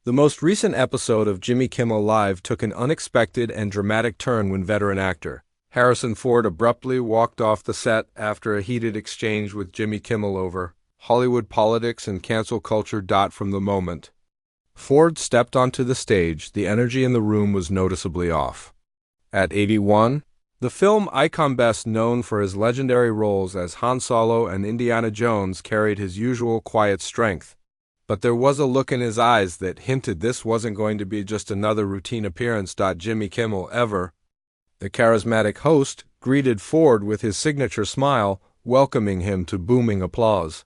The most recent episode of Jimmy Kimmel Live took an unexpected and dramatic turn when veteran actor Harrison Ford abruptly walked off the set after a heated exchange with Jimmy Kimmel over Hollywood politics and cancel culture. From the moment Ford stepped onto the stage, the energy in the room was noticeably off. At 81, the film icon best known for his legendary roles as Han Solo and Indiana Jones carried his usual quiet strength. But there was a look in his eyes that hinted this wasn't going to be just another routine appearance. Jimmy Kimmel, the charismatic host, greeted Ford with his signature smile, welcoming him to booming applause.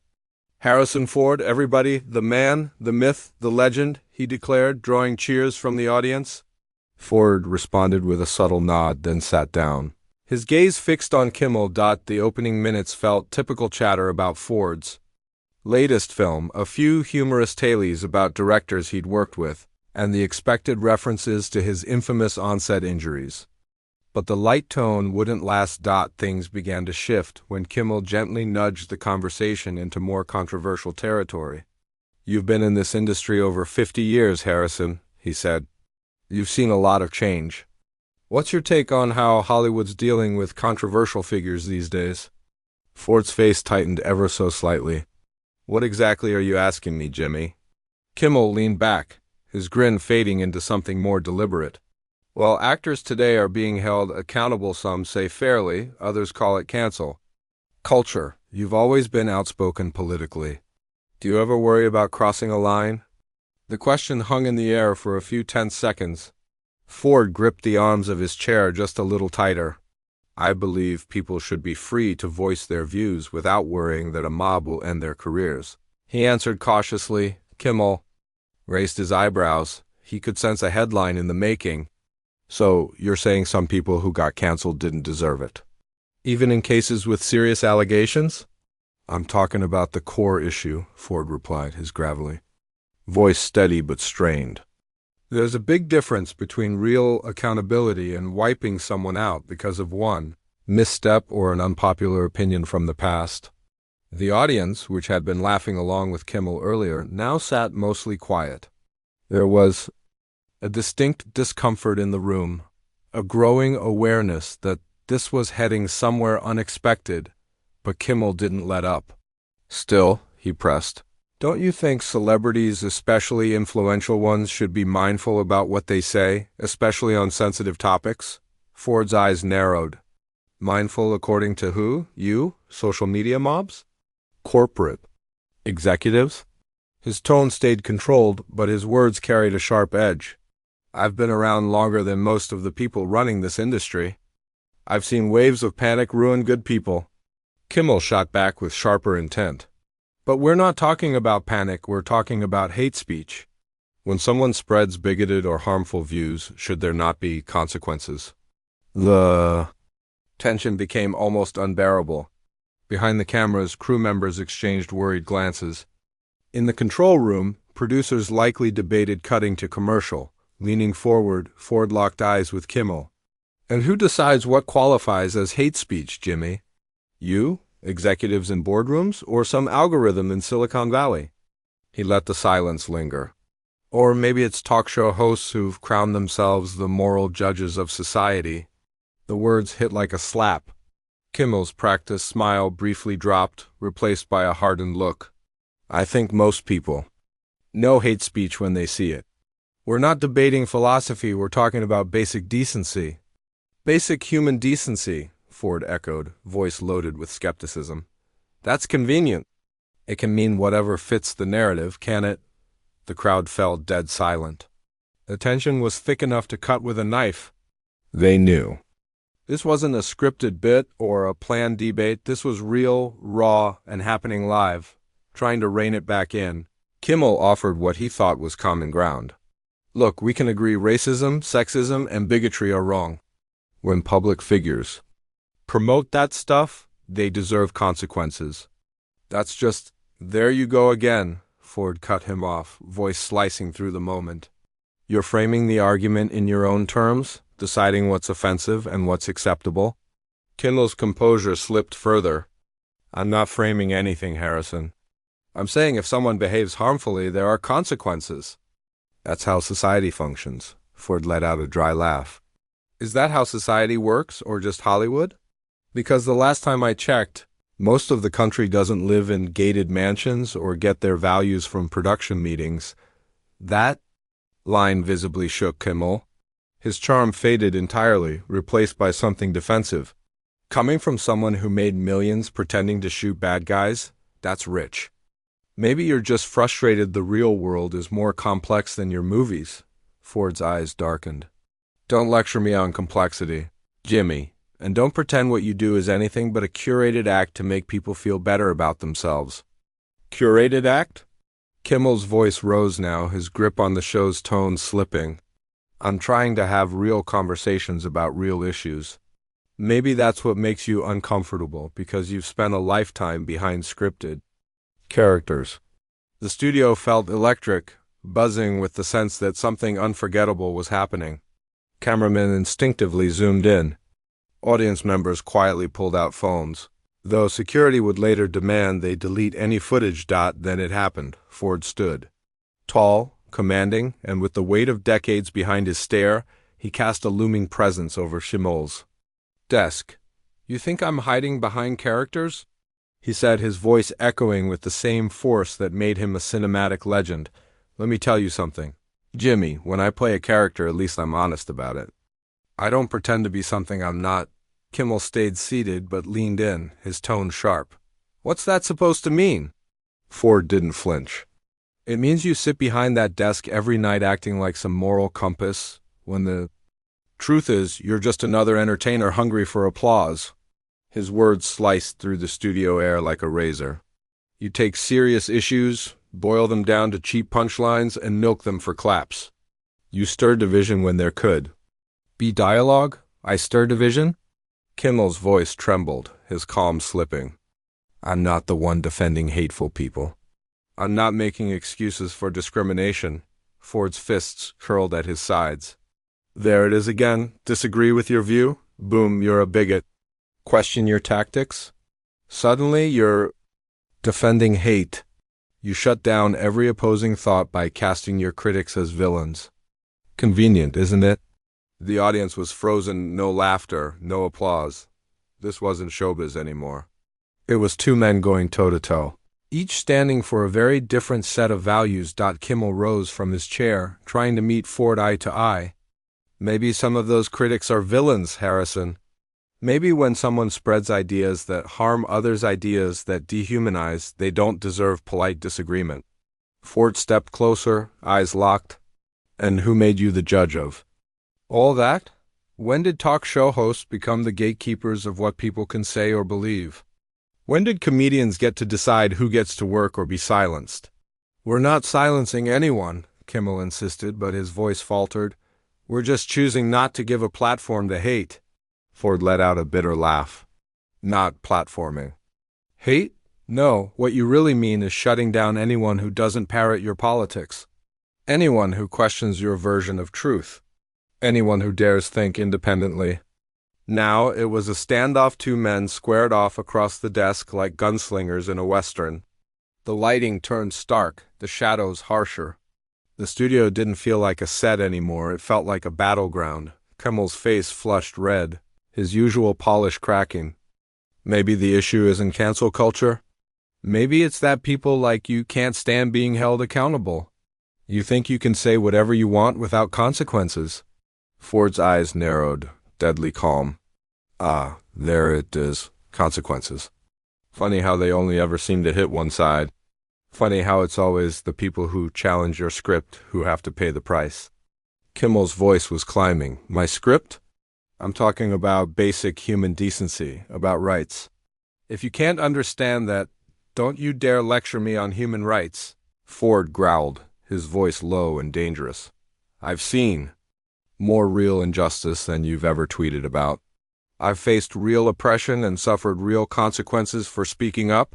"Harrison Ford, everybody, the man, the myth, the legend," he declared, drawing cheers from the audience. Ford responded with a subtle nod, then sat down. His gaze fixed on Kimmel. The opening minutes felt typical chatter about Ford's latest film, a few humorous tales about directors he'd worked with, and the expected references to his infamous onset injuries. But the light tone wouldn't last. Things began to shift when Kimmel gently nudged the conversation into more controversial territory. "You've been in this industry over 50 years, Harrison," he said. "You've seen a lot of change. What's your take on how Hollywood's dealing with controversial figures these days?" Ford's face tightened ever so slightly. "What exactly are you asking me, Jimmy?" Kimmel leaned back, his grin fading into something more deliberate. "Well, actors today are being held accountable, some say fairly, others call it cancel culture. You've always been outspoken politically. Do you ever worry about crossing a line?" The question hung in the air for a few tense seconds. Ford gripped the arms of his chair just a little tighter. "I believe people should be free to voice their views without worrying that a mob will end their careers," he answered cautiously. Kimmel raised his eyebrows. He could sense a headline in the making. "So, you're saying some people who got canceled didn't deserve it? Even in cases with serious allegations?" "I'm talking about the core issue," Ford replied, his gravelly voice steady but strained. "There's a big difference between real accountability and wiping someone out because of one misstep or an unpopular opinion from the past." The audience, which had been laughing along with Kimmel earlier, now sat mostly quiet. There was a distinct discomfort in the room, a growing awareness that this was heading somewhere unexpected, but Kimmel didn't let up. "Still," he pressed, "don't you think celebrities, especially influential ones, should be mindful about what they say, especially on sensitive topics?" Ford's eyes narrowed. "Mindful according to who? You? Social media mobs? Corporate executives?" His tone stayed controlled, but his words carried a sharp edge. "I've been around longer than most of the people running this industry. I've seen waves of panic ruin good people." Kimmel shot back with sharper intent. "But we're not talking about panic, we're talking about hate speech. When someone spreads bigoted or harmful views, should there not be consequences?" The tension became almost unbearable. Behind the cameras, crew members exchanged worried glances. In the control room, producers likely debated cutting to commercial. Leaning forward, Ford locked eyes with Kimmel. "And who decides what qualifies as hate speech, Jimmy? You? Executives in boardrooms, or some algorithm in Silicon Valley?" He let the silence linger. "Or maybe it's talk show hosts who've crowned themselves the moral judges of society." The words hit like a slap. Kimmel's practiced smile briefly dropped, replaced by a hardened look. "I think most people know hate speech when they see it. We're not debating philosophy, we're talking about basic decency." "Basic human decency," Ford echoed, voice loaded with skepticism. "That's convenient. It can mean whatever fits the narrative, can it?" The crowd fell dead silent. The tension was thick enough to cut with a knife. They knew. This wasn't a scripted bit or a planned debate. This was real, raw, and happening live. Trying to rein it back in, Kimmel offered what he thought was common ground. "Look, we can agree racism, sexism, and bigotry are wrong. When public figures promote that stuff, they deserve consequences. That's just, there you go again," Ford cut him off, voice slicing through the moment. "You're framing the argument in your own terms, deciding what's offensive and what's acceptable." Kimmel's composure slipped further. "I'm not framing anything, Harrison. I'm saying if someone behaves harmfully, there are consequences." That's how society functions. Ford let out a dry laugh. Is that how society works, or just Hollywood? Because the last time I checked, most of the country doesn't live in gated mansions or get their values from production meetings. That line visibly shook Kimmel. His charm faded entirely, replaced by something defensive. Coming from someone who made millions pretending to shoot bad guys, that's rich. Maybe you're just frustrated the real world is more complex than your movies. Ford's eyes darkened. Don't lecture me on complexity, Jimmy, and don't pretend what you do is anything but a curated act to make people feel better about themselves. Curated act? Kimmel's voice rose now, his grip on the show's tone slipping. I'm trying to have real conversations about real issues. Maybe that's what makes you uncomfortable, because you've spent a lifetime behind scripted characters. The studio felt electric, buzzing with the sense that something unforgettable was happening. Cameramen instinctively zoomed in. Audience members quietly pulled out phones. Though security would later demand they delete any footage. Then it happened. Ford stood. Tall, commanding, and with the weight of decades behind his stare, he cast a looming presence over Kimmel's desk. You think I'm hiding behind characters? He said, his voice echoing with the same force that made him a cinematic legend. Let me tell you something. Jimmy, when I play a character, at least I'm honest about it. I don't pretend to be something I'm not. Kimmel stayed seated but leaned in, his tone sharp. What's that supposed to mean? Ford didn't flinch. It means you sit behind that desk every night acting like some moral compass, when the truth is you're just another entertainer hungry for applause. His words sliced through the studio air like a razor. You take serious issues, boil them down to cheap punchlines, and milk them for claps. You stir division when there could be dialogue? I stir division? Kimmel's voice trembled, his calm slipping. I'm not the one defending hateful people. I'm not making excuses for discrimination. Ford's fists curled at his sides. There it is again. Disagree with your view? Boom, you're a bigot. Question your tactics? Suddenly you're defending hate. You shut down every opposing thought by casting your critics as villains. Convenient, isn't it? The audience was frozen, no laughter, no applause. This wasn't showbiz anymore. It was two men going toe-to-toe, each standing for a very different set of values. Kimmel rose from his chair, trying to meet Ford eye to eye. Maybe some of those critics are villains, Harrison. Maybe when someone spreads ideas that harm others, ideas that dehumanize, they don't deserve polite disagreement. Ford stepped closer, eyes locked. And who made you the judge of all that? When did talk show hosts become the gatekeepers of what people can say or believe? When did comedians get to decide who gets to work or be silenced? We're not silencing anyone, Kimmel insisted, but his voice faltered. We're just choosing not to give a platform to hate. Ford let out a bitter laugh. Not platforming. Hate? No, what you really mean is shutting down anyone who doesn't parrot your politics. Anyone who questions your version of truth. Anyone who dares think independently. Now it was a standoff, two men squared off across the desk like gunslingers in a western. The lighting turned stark, the shadows harsher. The studio didn't feel like a set anymore, it felt like a battleground. Kimmel's face flushed red, his usual polish cracking. Maybe the issue isn't cancel culture? Maybe it's that people like you can't stand being held accountable. You think you can say whatever you want without consequences. Ford's eyes narrowed, deadly calm. Ah, there it is, consequences. Funny how they only ever seem to hit one side. Funny how it's always the people who challenge your script who have to pay the price. Kimmel's voice was climbing. My script? I'm talking about basic human decency, about rights. If you can't understand that, don't you dare lecture me on human rights. Ford growled, his voice low and dangerous. I've seen more real injustice than you've ever tweeted about. I've faced real oppression and suffered real consequences for speaking up.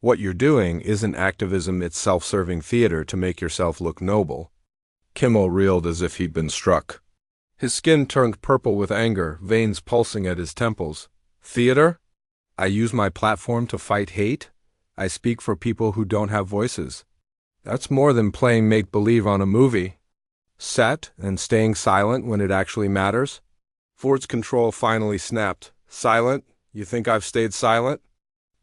What you're doing isn't activism, it's self-serving theater to make yourself look noble. Kimmel reeled as if he'd been struck. His skin turned purple with anger, veins pulsing at his temples. Theater? I use my platform to fight hate? I speak for people who don't have voices. That's more than playing make-believe on a movie. set and staying silent when it actually matters? Ford's control finally snapped. Silent? You think I've stayed silent?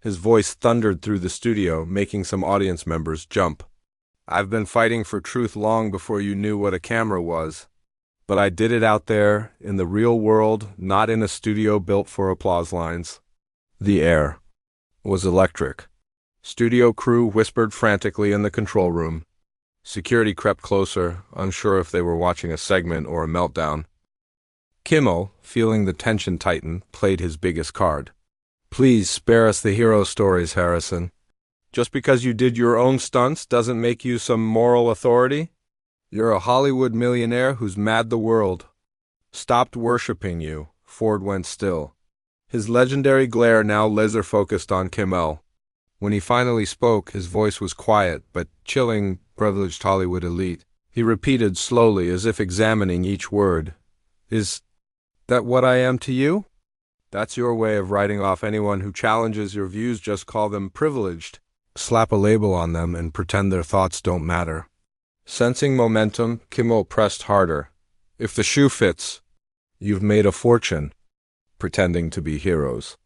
His voice thundered through the studio, making some audience members jump. I've been fighting for truth long before you knew what a camera was. But I did it out there, in the real world, not in a studio built for applause lines. The air was electric. Studio crew whispered frantically in the control room. Security crept closer, unsure if they were watching a segment or a meltdown. Kimmel, feeling the tension tighten, played his biggest card. Please spare us the hero stories, Harrison. Just because you did your own stunts doesn't make you some moral authority. You're a Hollywood millionaire who's mad the world. Stopped worshipping you. Ford went still. His legendary glare now laser-focused on Kimmel. When he finally spoke, his voice was quiet, but chilling, privileged Hollywood elite. He repeated slowly, as if examining each word. Is that what I am to you? That's your way of writing off anyone who challenges your views. Just call them privileged. Slap a label on them and pretend their thoughts don't matter. Sensing momentum, Kimmel pressed harder. If the shoe fits, you've made a fortune pretending to be heroes.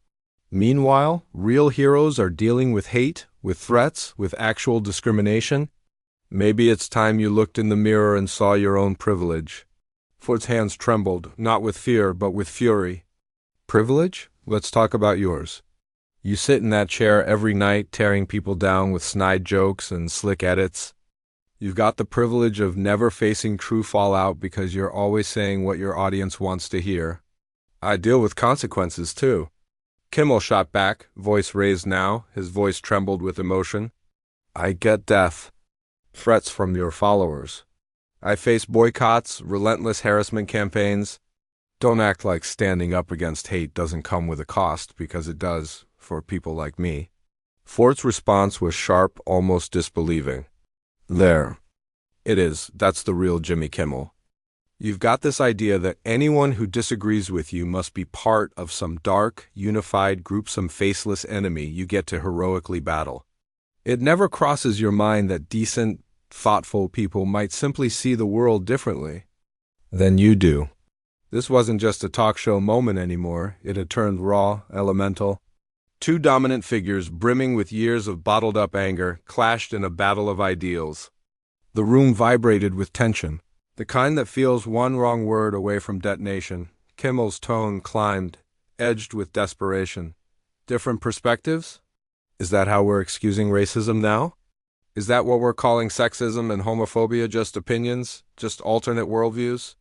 Meanwhile, real heroes are dealing with hate, with threats, with actual discrimination. Maybe it's time you looked in the mirror and saw your own privilege. Ford's hands trembled, not with fear, but with fury. Privilege? Let's talk about yours. You sit in that chair every night, tearing people down with snide jokes and slick edits. You've got the privilege of never facing true fallout because you're always saying what your audience wants to hear. I deal with consequences, too. Kimmel shot back, voice raised now. His voice trembled with emotion. I get death. Threats from your followers. I face boycotts, relentless harassment campaigns. Don't act like standing up against hate doesn't come with a cost, because it does, for people like me. Ford's response was sharp, almost disbelieving. There. It is. That's the real Jimmy Kimmel. You've got this idea that anyone who disagrees with you must be part of some dark, unified group, some faceless enemy you get to heroically battle. It never crosses your mind that decent, thoughtful people might simply see the world differently than you do. This wasn't just a talk show moment anymore. It had turned raw, elemental. Two dominant figures, brimming with years of bottled-up anger, clashed in a battle of ideals. The room vibrated with tension, the kind that feels one wrong word away from detonation. Kimmel's tone climbed, edged with desperation. Different perspectives? Is that how we're excusing racism now? Is that what we're calling sexism and homophobia? Just opinions? Just alternate worldviews?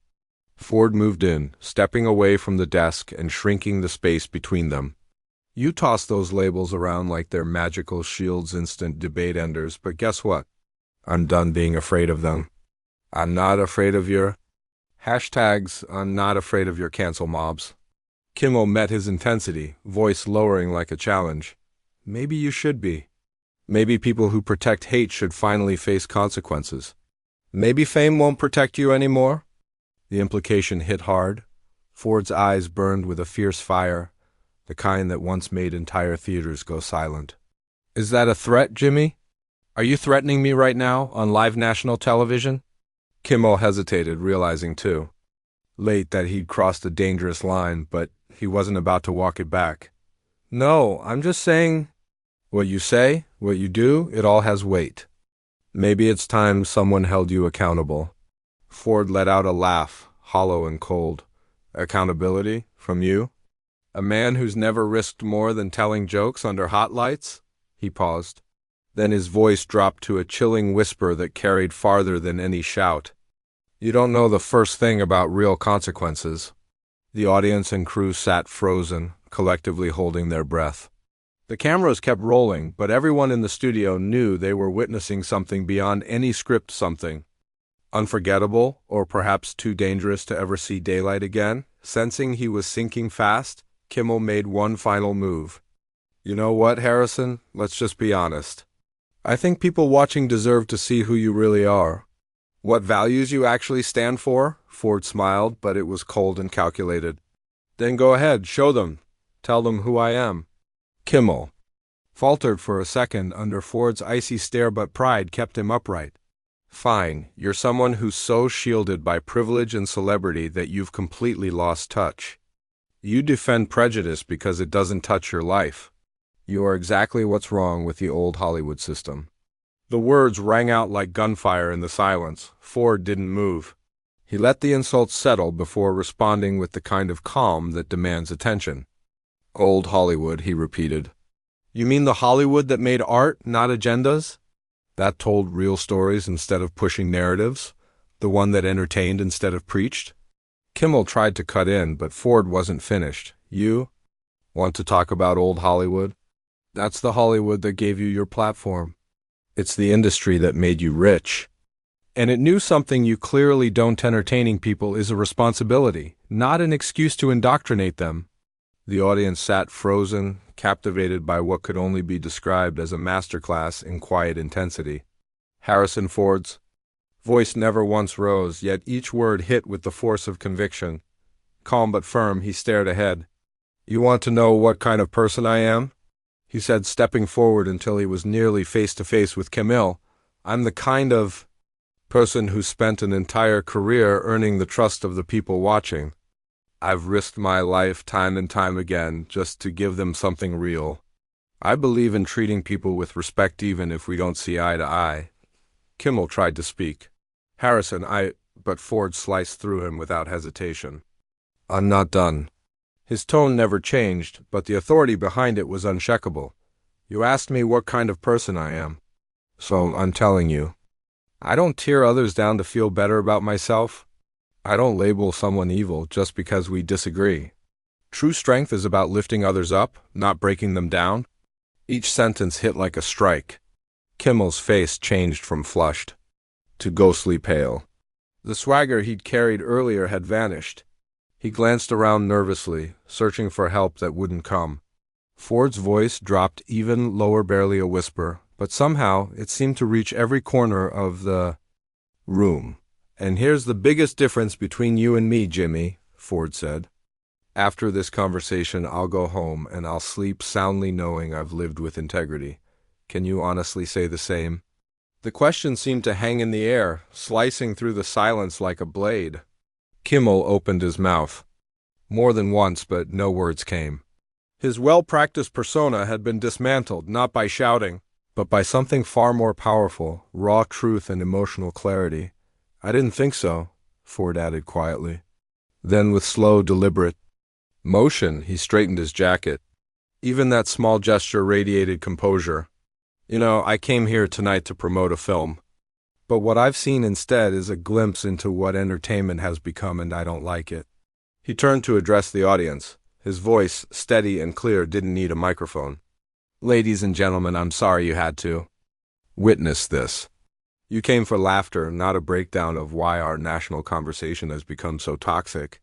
Ford moved in, stepping away from the desk and shrinking the space between them. You toss those labels around like they're magical shields, instant debate enders, but guess what? I'm done being afraid of them. I'm not afraid of your hashtags. I'm not afraid of your cancel mobs. Kimmel met his intensity, voice lowering like a challenge. Maybe you should be. Maybe people who protect hate should finally face consequences. Maybe fame won't protect you anymore. The implication hit hard. Ford's eyes burned with a fierce fire, the kind that once made entire theaters go silent. Is that a threat, Jimmy? Are you threatening me right now, on live national television? Kimmel hesitated, realizing too late that he'd crossed a dangerous line, but he wasn't about to walk it back. No, I'm just saying, what you say, what you do, it all has weight. Maybe it's time someone held you accountable. Ford let out a laugh, hollow and cold. Accountability? From you? A man who's never risked more than telling jokes under hot lights? He paused. Then his voice dropped to a chilling whisper that carried farther than any shout. You don't know the first thing about real consequences. The audience and crew sat frozen, collectively holding their breath. The cameras kept rolling, but everyone in the studio knew they were witnessing something beyond any script, something unforgettable, or perhaps too dangerous to ever see daylight again. Sensing he was sinking fast, Kimmel made one final move. You know what, Harrison? Let's just be honest. I think people watching deserve to see who you really are. What values you actually stand for? Ford smiled, but it was cold and calculated. Then go ahead, show them. Tell them who I am. Kimmel faltered for a second under Ford's icy stare, but pride kept him upright. Fine, you're someone who's so shielded by privilege and celebrity that you've completely lost touch. You defend prejudice because it doesn't touch your life. You are exactly what's wrong with the old Hollywood system. The words rang out like gunfire in the silence. Ford didn't move. He let the insults settle before responding with the kind of calm that demands attention. Old Hollywood, he repeated. You mean the Hollywood that made art, not agendas? That told real stories instead of pushing narratives? The one that entertained instead of preached? Kimmel tried to cut in, but Ford wasn't finished. You want to talk about old Hollywood? That's the Hollywood that gave you your platform. It's the industry that made you rich. And it knew something you clearly don't. Entertaining people is a responsibility, not an excuse to indoctrinate them. The audience sat frozen, captivated by what could only be described as a masterclass in quiet intensity. Harrison Ford's voice never once rose, yet each word hit with the force of conviction. Calm but firm, he stared ahead. You want to know what kind of person I am? He said, stepping forward until he was nearly face to face with Kimmel. I'm the kind of person who spent an entire career earning the trust of the people watching. I've risked my life time and time again just to give them something real. I believe in treating people with respect even if we don't see eye to eye. Kimmel tried to speak. But Ford sliced through him without hesitation. I'm not done. His tone never changed, but the authority behind it was unshakable. You asked me what kind of person I am. So I'm telling you. I don't tear others down to feel better about myself. I don't label someone evil just because we disagree. True strength is about lifting others up, not breaking them down. Each sentence hit like a strike. Kimmel's face changed from flushed to ghostly pale. The swagger he'd carried earlier had vanished. He glanced around nervously, searching for help that wouldn't come. Ford's voice dropped even lower, barely a whisper, but somehow it seemed to reach every corner of the room. And here's the biggest difference between you and me, Jimmy, Ford said. After this conversation, I'll go home and I'll sleep soundly knowing I've lived with integrity. Can you honestly say the same? The question seemed to hang in the air, slicing through the silence like a blade. Kimmel opened his mouth. More than once, but no words came. His well-practiced persona had been dismantled, not by shouting, but by something far more powerful, raw truth and emotional clarity. I didn't think so, Ford added quietly. Then with slow, deliberate motion, he straightened his jacket. Even that small gesture radiated composure. You know, I came here tonight to promote a film. But what I've seen instead is a glimpse into what entertainment has become, and I don't like it. He turned to address the audience. His voice, steady and clear, didn't need a microphone. Ladies and gentlemen, I'm sorry you had to witness this. You came for laughter, not a breakdown of why our national conversation has become so toxic.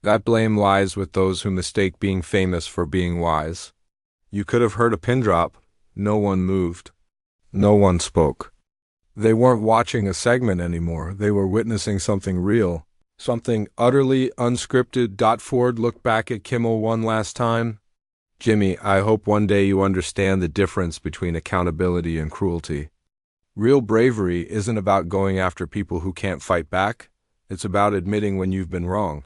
That blame lies with those who mistake being famous for being wise. You could have heard a pin drop. No one moved. No one spoke. They weren't watching a segment anymore. They were witnessing something real, something utterly unscripted. Ford looked back at Kimmel one last time. Jimmy, I hope one day you understand the difference between accountability and cruelty. Real bravery isn't about going after people who can't fight back. It's about admitting when you've been wrong.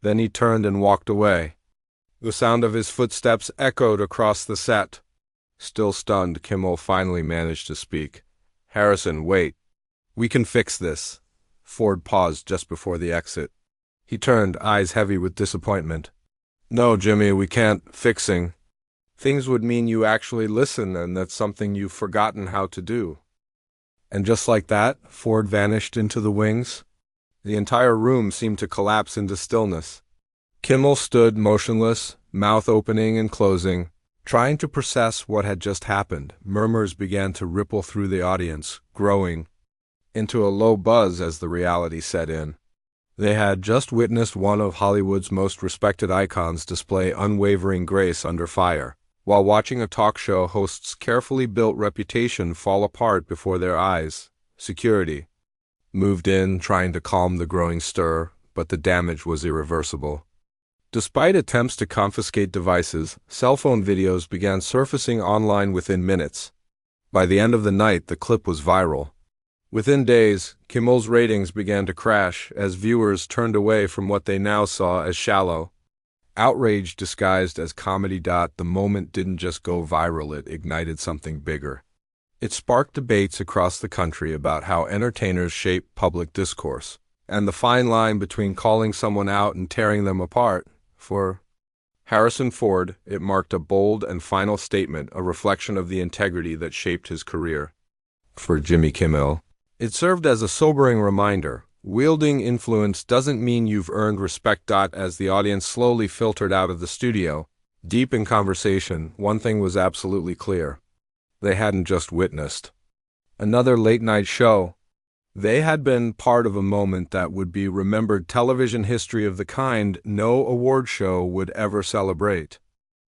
Then he turned and walked away. The sound of his footsteps echoed across the set. Still stunned, Kimmel finally managed to speak. Harrison, wait. We can fix this. Ford paused just before the exit. He turned, eyes heavy with disappointment. No, Jimmy, we can't. Fixing things would mean you actually listen, and that's something you've forgotten how to do. And just like that, Ford vanished into the wings. The entire room seemed to collapse into stillness. Kimmel stood motionless, mouth opening and closing, trying to process what had just happened. Murmurs began to ripple through the audience, growing into a low buzz as the reality set in. They had just witnessed one of Hollywood's most respected icons display unwavering grace under fire, while watching a talk show host's carefully built reputation fall apart before their eyes. Security moved in, trying to calm the growing stir, but the damage was irreversible. Despite attempts to confiscate devices, cell phone videos began surfacing online within minutes. By the end of the night, the clip was viral. Within days, Kimmel's ratings began to crash as viewers turned away from what they now saw as shallow outrage disguised as comedy. The moment didn't just go viral, it ignited something bigger. It sparked debates across the country about how entertainers shape public discourse, and the fine line between calling someone out and tearing them apart. For Harrison Ford, it marked a bold and final statement, a reflection of the integrity that shaped his career. For Jimmy Kimmel, it served as a sobering reminder. Wielding influence doesn't mean you've earned respect. As the audience slowly filtered out of the studio, deep in conversation, one thing was absolutely clear. They hadn't just witnessed another late-night show. They had been part of a moment that would be remembered television history of the kind no award show would ever celebrate.